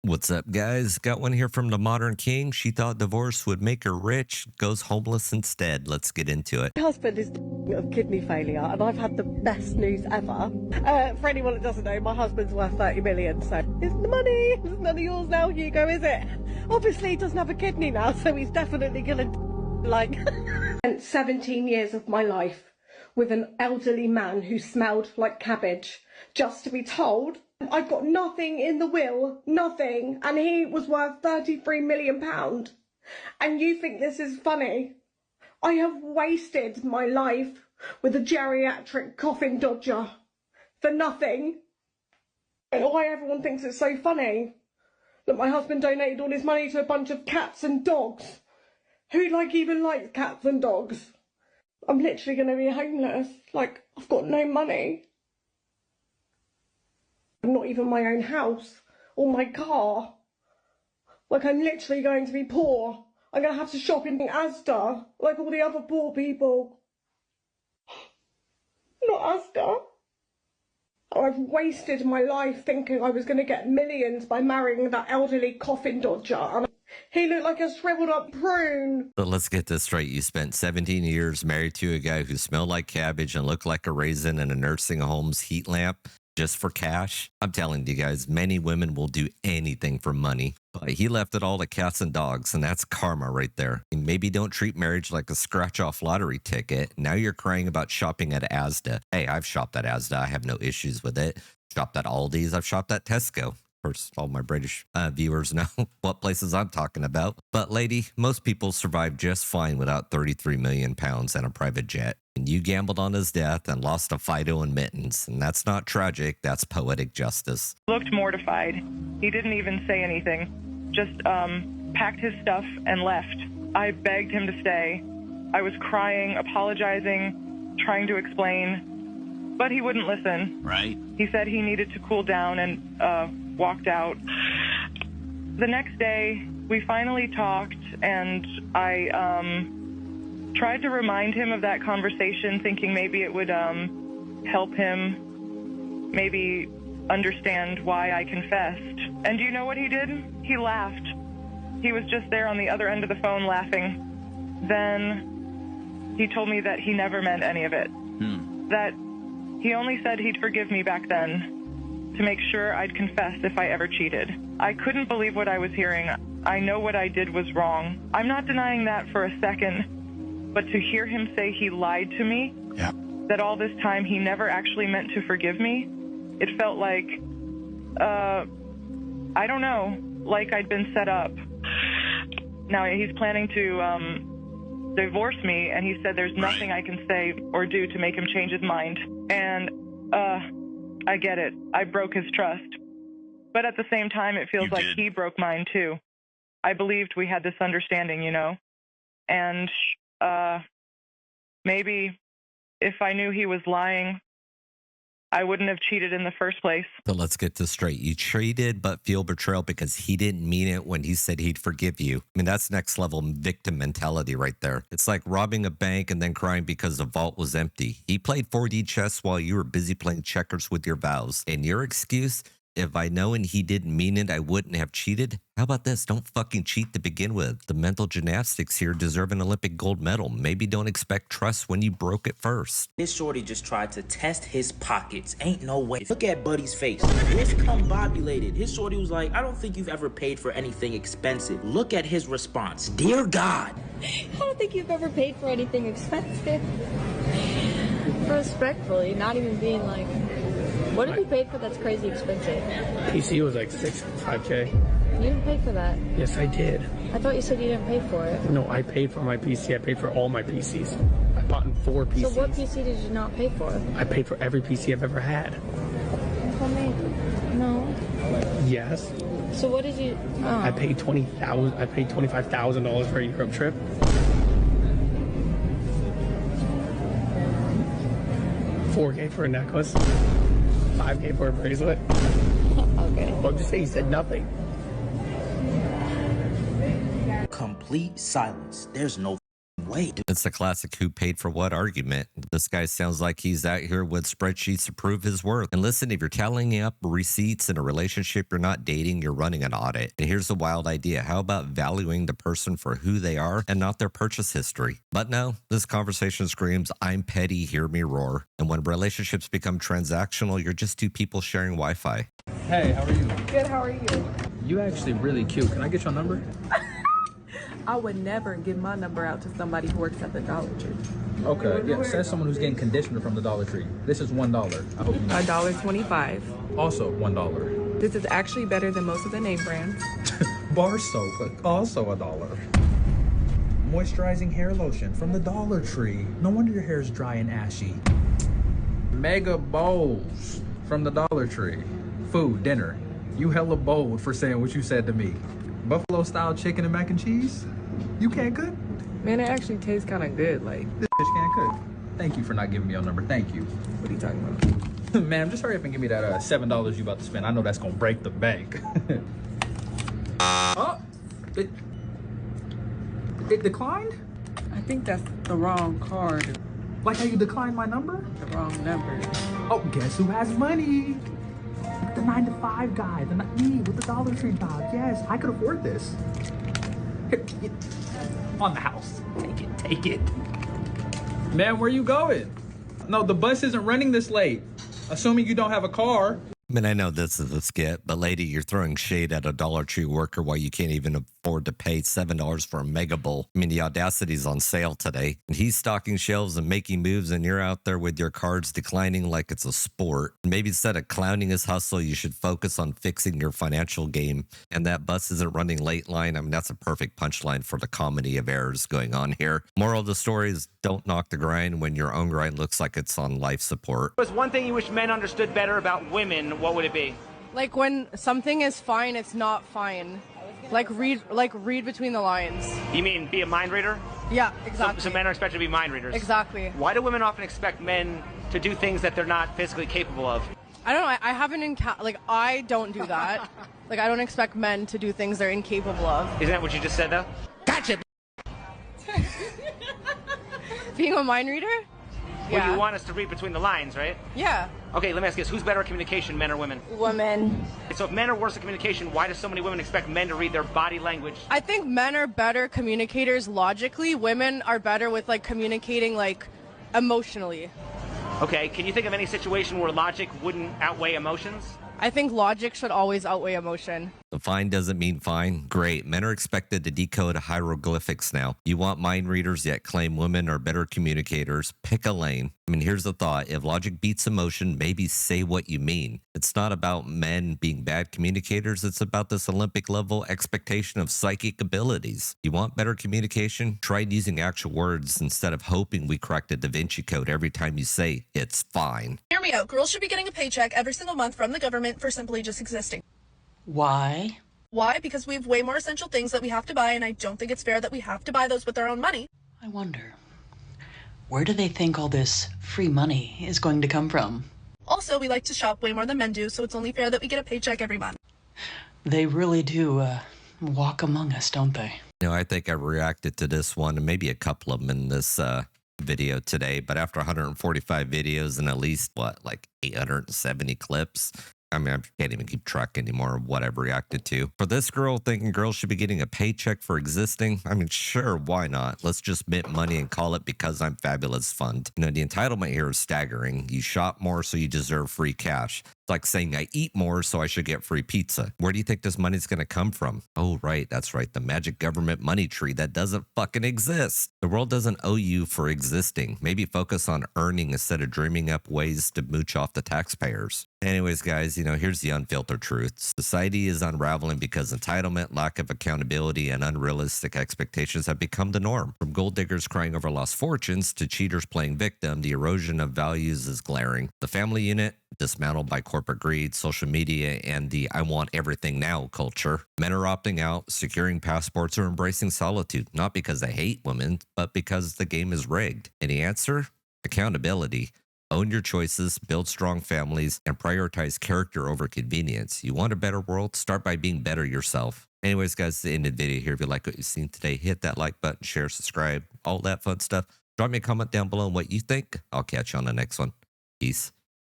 What's up, guys? Got one here from the Modern King. She thought divorce would make her rich, goes homeless instead. Let's get into it. My husband is of kidney failure, and I've had the best news ever. For anyone that doesn't know, my husband's worth 30 million, so it's the money. It's none of yours now, Hugo, is it? Obviously, he doesn't have a kidney now, so he's definitely gonna like. Spent 17 years of my life with an elderly man who smelled like cabbage, just to be told I've got nothing in the will, nothing, and he was worth £33 million. And you think this is funny? I have wasted my life with a geriatric coffin dodger for nothing. And why everyone thinks it's so funny that my husband donated all his money to a bunch of cats and dogs. Who even likes cats and dogs? I'm literally going to be homeless. Like, I've got no money. Not even my own house or my car. Like, I'm literally going to be poor. I'm going to have to shop in Asda, like all the other poor people. Not Asda. Oh, I've wasted my life thinking I was going to get millions by marrying that elderly coffin dodger. And he looked like a shriveled up prune. So let's get this straight. You spent 17 years married to a guy who smelled like cabbage and looked like a raisin in a nursing home's heat lamp just for cash. I'm telling you guys, many women will do anything for money. But he left it all to cats and dogs, and that's karma right there. And maybe don't treat marriage like a scratch-off lottery ticket. Now you're crying about shopping at Asda. Hey, I've shopped at Asda. I have no issues with it. Shopped at Aldi's. I've shopped at Tesco. Of course, all my British viewers know what places I'm talking about. But lady, most people survive just fine without 33 million pounds and a private jet. And you gambled on his death and lost a Fido and mittens. And that's not tragic. That's poetic justice. Looked mortified. He didn't even say anything. Just packed his stuff and left. I begged him to stay. I was crying, apologizing, trying to explain, but he wouldn't listen. Right. He said he needed to cool down and walked out. The next day, we finally talked, and I tried to remind him of that conversation, thinking maybe it would help him maybe understand why I confessed. And do you know what he did? He laughed. He was just there on the other end of the phone laughing. Then he told me that he never meant any of it. That he only said he'd forgive me back then to make sure I'd confess if I ever cheated. I couldn't believe what I was hearing. I know what I did was wrong. I'm not denying that for a second, but to hear him say he lied to me, that all this time he never actually meant to forgive me, it felt like, I don't know, like I'd been set up. Now he's planning to divorce me, and he said there's nothing I can say or do to make him change his mind. And I get it. I broke his trust. But at the same time, it feels like he broke mine too. I believed we had this understanding, you know? And maybe if I knew he was lying, I wouldn't have cheated in the first place. So let's get this straight. You cheated but feel betrayal because he didn't mean it when he said he'd forgive you. I mean, that's next level victim mentality right there. It's like robbing a bank and then crying because the vault was empty. He played 4D chess while you were busy playing checkers with your vows. And your excuse? If I know and he didn't mean it, I wouldn't have cheated. How about this? Don't fucking cheat to begin with. The mental gymnastics here deserve an Olympic gold medal. Maybe don't expect trust when you broke it first. This shorty just tried to test his pockets. Ain't no way. Look at Buddy's face. Discombobulated. His shorty was like, I don't think you've ever paid for anything expensive. Look at his response. Dear God. I don't think you've ever paid for anything expensive. Respectfully, not even being like, what did you pay for that's crazy expensive? PC was like 5K. You didn't pay for that. Yes, I did. I thought you said you didn't pay for it. No, I paid for my PC. I paid for all my PCs. I bought in 4 PCs. So what PC did you not pay for? I paid for every PC I've ever had. You told me no. Yes. So what did you? Oh. I paid $25,000 for a Europe trip. $4K for a necklace. $5K for a bracelet. Okay. Well, just say he said nothing. Complete silence. There's no way, dude. It's the classic who paid for what argument. This guy sounds like he's out here with spreadsheets to prove his worth. And listen, if you're tallying up receipts in a relationship you're not dating, you're running an audit. And here's the wild idea. How about valuing the person for who they are and not their purchase history? But no, this conversation screams, I'm petty, hear me roar. And when relationships become transactional, you're just two people sharing Wi-Fi. Hey, how are you? Good, how are you? You actually really cute. Can I get your number? I would never give my number out to somebody who works at the Dollar Tree. Okay, yeah, says someone who's getting conditioner from the Dollar Tree. This is $1. I hope you know. $1.25. Also $1. This is actually better than most of the name brands. Bar soap, also $1. Moisturizing hair lotion from the Dollar Tree. No wonder your hair is dry and ashy. Mega bowls from the Dollar Tree. Food, dinner. You hella bold for saying what you said to me. Buffalo style chicken and mac and cheese? You can't cook? Man, it actually tastes kind of good. Like, This bitch can't cook. Thank you for not giving me your number. Thank you. what are you talking about? Ma'am, just hurry up and give me that $7 you about to spend. I know that's gonna break the bank. Oh, it declined? I think that's the wrong card, Like how you declined my number? the wrong number. Oh, guess who has money? The 9-to-5 guy, me with the Dollar Tree job. Yes, I could afford this. Here, on the house. Take it. Man, where you going? No, the bus isn't running this late. Assuming you don't have a car. I mean, I know this is a skit, but lady, you're throwing shade at a Dollar Tree worker while you can't even afford to pay $7 for a mega bowl. I mean, the audacity's on sale today. And he's stocking shelves and making moves, and you're out there with your cards declining like it's a sport. Maybe instead of clowning his hustle, you should focus on fixing your financial game. And that bus isn't running late line. I mean, that's a perfect punchline for the comedy of errors going on here. Moral of the story is don't knock the grind when your own grind looks like it's on life support. If there's one thing you wish men understood better about women, what would it be? Like when something is fine, it's not fine. Like read between the lines. You mean be a mind reader? Yeah, So, exactly. so men are expected to be mind readers. Exactly. Why do women often expect men to do things that they're not physically capable of? I don't know. I haven't I don't do that. Like I don't expect men to do things they're incapable of. Isn't that what you just said, though? Gotcha. Being a mind reader? Well, Yeah. you want us to read between the lines, right? Yeah. Okay, let me ask you this. Who's better at communication, men or women? Women. So if men are worse at communication, why do so many women expect men to read their body language? I think men are better communicators logically. Women are better with like communicating like emotionally. Okay, can you think of any situation where logic wouldn't outweigh emotions? I think logic should always outweigh emotion. The fine doesn't mean fine. Great. Men are expected to decode hieroglyphics now. You want mind readers yet claim women are better communicators. Pick a lane. I mean, here's the thought. If logic beats emotion, maybe say what you mean. It's not about men being bad communicators. It's about this Olympic level expectation of psychic abilities. You want better communication? Try using actual words instead of hoping we crack the Da Vinci Code every time you say it's fine. Hear me out. Girls should be getting a paycheck every single month from the government for simply just existing. Why? Why? Because we have way more essential things that we have to buy, and I don't think it's fair that we have to buy those with our own money. I wonder, where do they think all this free money is going to come from? Also, we like to shop way more than men do, so it's only fair that we get a paycheck every month. They really do walk among us, don't they? You know, I think I reacted to this one and maybe a couple of them in this video today, but after 145 videos and at least, like 870 clips, I mean, I can't even keep track anymore of what I've reacted to. For this girl thinking girls should be getting a paycheck for existing, I mean, sure, why not? Let's just mint money and call it Because I'm Fabulous Fund. You know, the entitlement here is staggering. You shop more, so you deserve free cash. It's like saying I eat more, so I should get free pizza. Where do you think this money's going to come from? Oh, right, that's right, the magic government money tree that doesn't fucking exist. The world doesn't owe you for existing. Maybe focus on earning instead of dreaming up ways to mooch off the taxpayers. Anyways, guys, you know, here's the unfiltered truth. Society is unraveling because entitlement, lack of accountability, and unrealistic expectations have become the norm. From gold diggers crying over lost fortunes to cheaters playing victim, the erosion of values is glaring. The family unit, dismantled by corporate greed, social media, and the I want everything now culture. Men are opting out, securing passports, or embracing solitude, not because they hate women, but because the game is rigged. And the answer? Accountability. Own your choices, build strong families, and prioritize character over convenience. You want a better world? Start by being better yourself. Anyways, guys, it's the end of the video here. If you like what you've seen today, hit that like button, share, subscribe, all that fun stuff. Drop me a comment down below on what you think. I'll catch you on the next one. Peace.